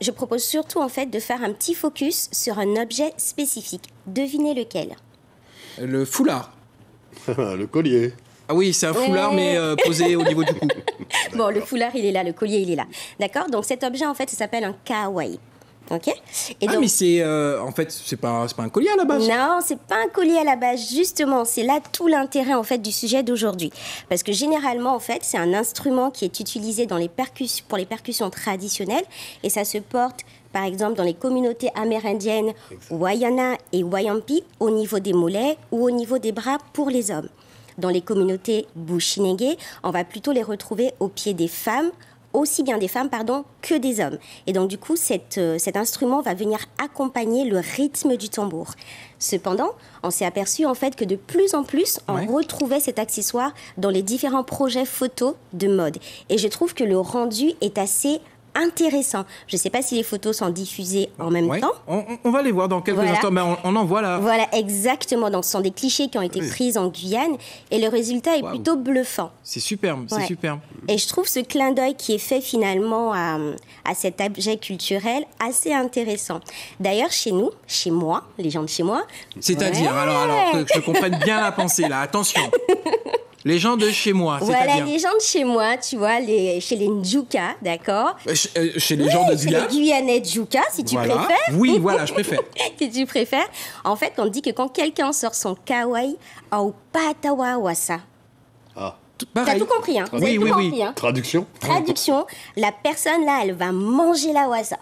je propose surtout en fait de faire un petit focus sur un objet spécifique. Devinez lequel? Le foulard. Le collier. Ah oui, c'est un foulard, mais posé au niveau du cou. Bon, le foulard, il est là, le collier, il est là. D'accord? Donc, cet objet, en fait, ça s'appelle un kawaii. OK? Et Ah, donc, mais c'est... en fait, c'est pas un collier à la base. non, c'est pas un collier à la base. Justement, c'est là tout l'intérêt, en fait, du sujet d'aujourd'hui. Parce que généralement, en fait, c'est un instrument qui est utilisé dans pour les percussions traditionnelles. Et ça se porte, par exemple, dans les communautés amérindiennes Wayana et Wayampi, au niveau des mollets ou au niveau des bras pour les hommes. Dans les communautés Bushinege, on va plutôt les retrouver aux pieds des femmes, aussi bien des femmes, que des hommes. Et donc, du coup, cet instrument va venir accompagner le rythme du tambour. Cependant, on s'est aperçu, en fait, que de plus en plus, on retrouvait cet accessoire dans les différents projets photos de mode. Et je trouve que le rendu est assez intéressant. Je ne sais pas si les photos sont diffusées en même temps. On va les voir dans quelques instants. Ben, on en voit là. Voilà, exactement. Donc, ce sont des clichés qui ont été prises en Guyane et le résultat est plutôt bluffant. C'est superbe, c'est superbe. Et je trouve ce clin d'œil qui est fait finalement à cet objet culturel assez intéressant. D'ailleurs, chez nous, chez moi, les gens de chez moi... C'est-à-dire, alors que je comprenne bien la pensée là, attention. Les gens de chez moi, voilà, c'est-à-dire... les gens de chez moi, tu vois, chez les Ndjouka, d'accord? Chez les gens de Guyane. Chez les Guyanais Ndjouka, si tu préfères. Oui, voilà, je préfère. Si tu préfères. En fait, on dit que quand quelqu'un sort son kawaii, au patawa wasa. Ah. T'as tout compris, hein? Vous avez tout compris, hein? Traduction. Traduction, la personne là, elle va manger la wasa.